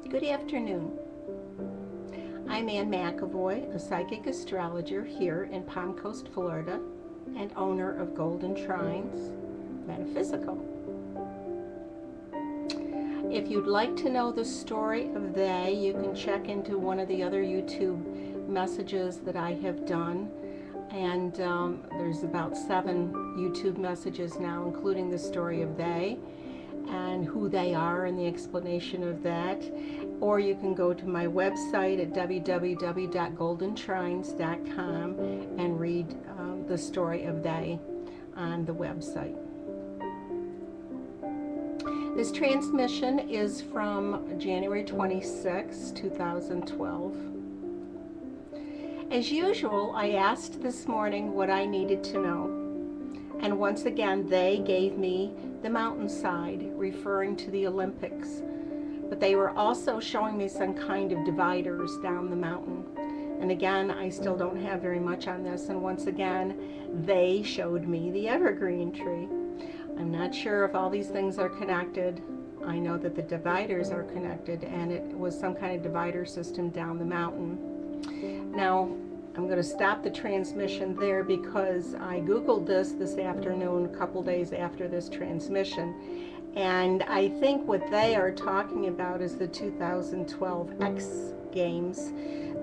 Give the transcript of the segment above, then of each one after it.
Good afternoon. I'm Aynne McAvoy, a psychic astrologer here in Palm Coast, Florida, and owner of Golden Trines Metaphysical. If you'd like to know the story of they, you can check into one of the other YouTube messages that I have done. And there's about 7 YouTube messages now, including the story of they and who they are and the explanation of that. Or you can go to my website at www.goldentrines.com and read the story of they on the website. This transmission is from January 26, 2012. As usual, I asked this morning what I needed to know. And once again, they gave me the mountainside, referring to the Olympics. But they were also showing me some kind of dividers down the mountain. And again, I still don't have very much on this. And once again, they showed me the evergreen tree. I'm not sure if all these things are connected. I know that the dividers are connected, and it was some kind of divider system down the mountain. Now, I'm going to stop the transmission there because I Googled this afternoon, a couple days after this transmission, and I think what they are talking about is the 2012 X Games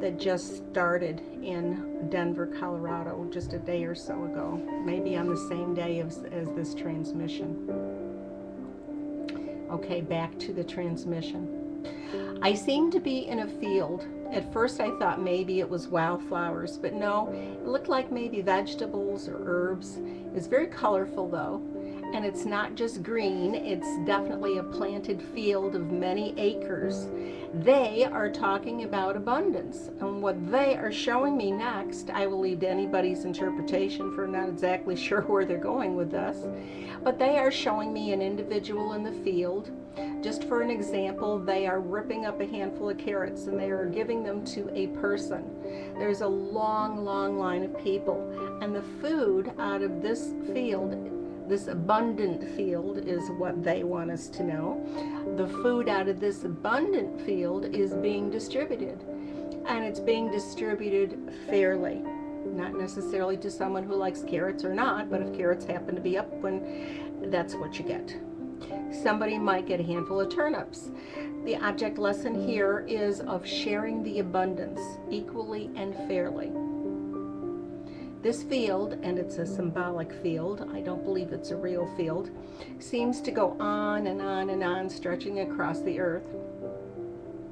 that just started in Denver, Colorado, just a day or so ago, maybe on the same day as this transmission. Okay, back to the transmission. I seemed to be in a field. At first I thought maybe it was wildflowers, but no, it looked like maybe vegetables or herbs. It's very colorful though, and it's not just green, it's definitely a planted field of many acres. They are talking about abundance, and what they are showing me next, I will leave to anybody's interpretation, for I'm not exactly sure where they're going with this, but they are showing me an individual in the field. Just for an example, they are ripping up a handful of carrots and they are giving them to a person. There's a long, long line of people, and the food out of this field, this abundant field, is what they want us to know. The food out of this abundant field is being distributed, and it's being distributed fairly. Not necessarily to someone who likes carrots or not, but if carrots happen to be up, that's what you get. Somebody might get a handful of turnips. The object lesson here is of sharing the abundance equally and fairly. This field, and it's a symbolic field, I don't believe it's a real field, seems to go on and on and on, stretching across the earth.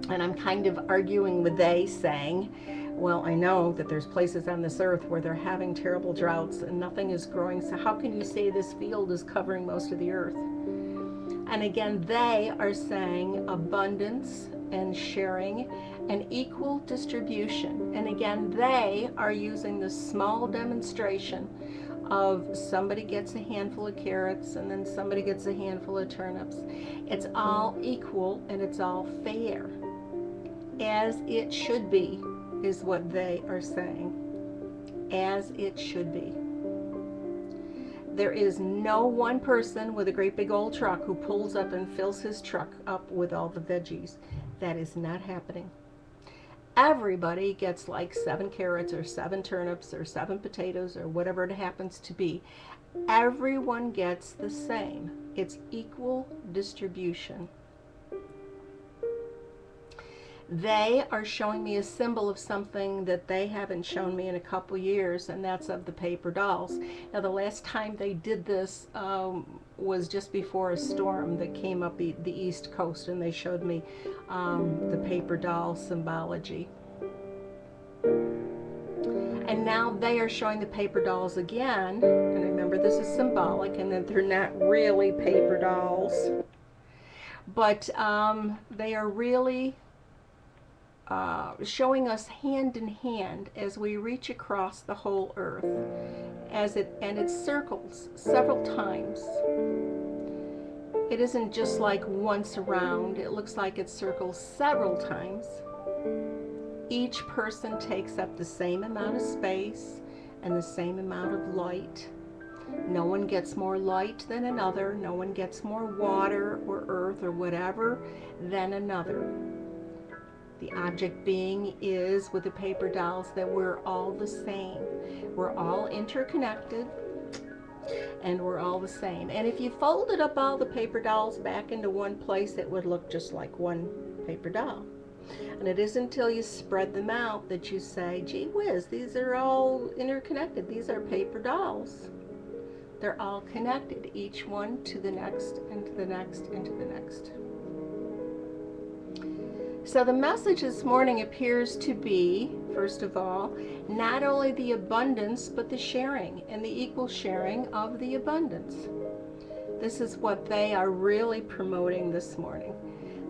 And I'm kind of arguing with they, saying, well, I know that there's places on this earth where they're having terrible droughts and nothing is growing, so how can you say this field is covering most of the earth? And again, they are saying abundance and sharing and equal distribution. And again, they are using this small demonstration of somebody gets a handful of carrots and then somebody gets a handful of turnips. It's all equal and it's all fair, as it should be, is what they are saying. As it should be. There is no one person with a great big old truck who pulls up and fills his truck up with all the veggies. That is not happening. Everybody gets like 7 carrots or 7 turnips or 7 potatoes or whatever it happens to be. Everyone gets the same. It's equal distribution. They are showing me a symbol of something that they haven't shown me in a couple years, and that's of the paper dolls. Now, the last time they did this was just before a storm that came up the East Coast, and they showed me the paper doll symbology. And now they are showing the paper dolls again, and remember this is symbolic, and that they're not really paper dolls, but they are really showing us hand in hand as we reach across the whole earth, and it circles several times. It isn't just like once around, it looks like it circles several times. Each person takes up the same amount of space and the same amount of light. No one gets more light than another. No one gets more water or earth or whatever than another. The object being is, with the paper dolls, that we're all the same. We're all interconnected, and we're all the same. And if you folded up all the paper dolls back into one place, it would look just like one paper doll. And it isn't until you spread them out that you say, gee whiz, these are all interconnected. These are paper dolls. They're all connected, each one to the next, and to the next, and to the next. So the message this morning appears to be, first of all, not only the abundance, but the sharing, and the equal sharing of the abundance. This is what they are really promoting this morning.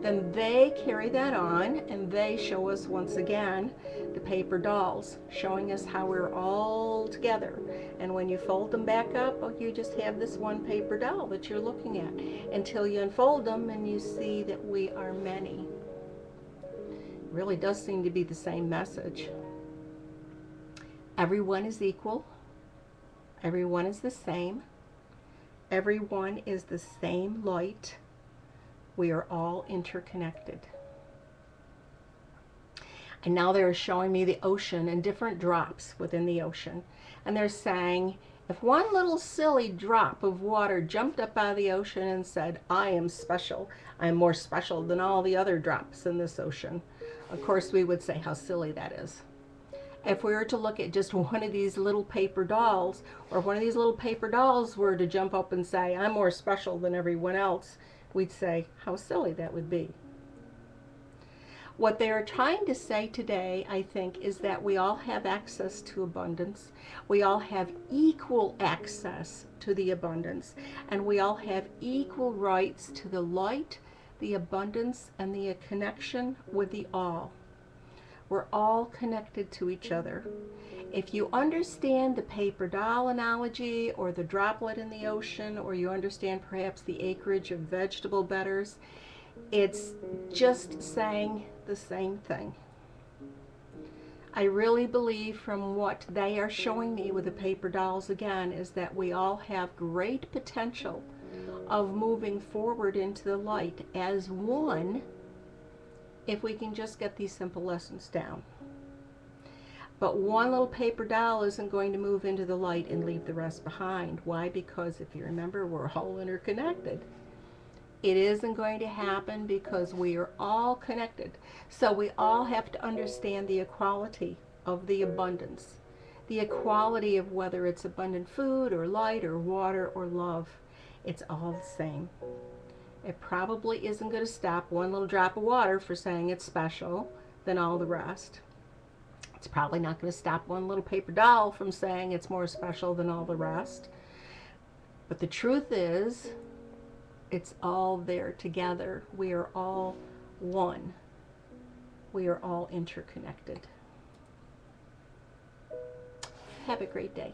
Then they carry that on, and they show us once again the paper dolls, showing us how we're all together. And when you fold them back up, you just have this one paper doll that you're looking at, until you unfold them and you see that we are many. It really does seem to be the same message. Everyone is equal. Everyone is the same. Everyone is the same light. We are all interconnected. And now they're showing me the ocean and different drops within the ocean. And they're saying, if one little silly drop of water jumped up out of the ocean and said, I am special, I'm more special than all the other drops in this ocean, of course we would say how silly that is. If we were to look at just one of these little paper dolls, or if one of these little paper dolls were to jump up and say, I'm more special than everyone else, we'd say how silly that would be. What they are trying to say today, I think, is that we all have access to abundance. We all have equal access to the abundance. And we all have equal rights to the light, the abundance, and the connection with the all. We're all connected to each other. If you understand the paper doll analogy, or the droplet in the ocean, or you understand perhaps the acreage of vegetable bedders, it's just saying the same thing. I really believe from what they are showing me with the paper dolls again is that we all have great potential of moving forward into the light as one, if we can just get these simple lessons down. But one little paper doll isn't going to move into the light and leave the rest behind. Why? Because if you remember, we're all interconnected. It isn't going to happen because we are all connected. So we all have to understand the equality of the abundance. The equality of whether it's abundant food or light or water or love. It's all the same. It probably isn't going to stop one little drop of water for saying it's special than all the rest. It's probably not going to stop one little paper doll from saying it's more special than all the rest. But the truth is, it's all there together. We are all one. We are all interconnected. Have a great day.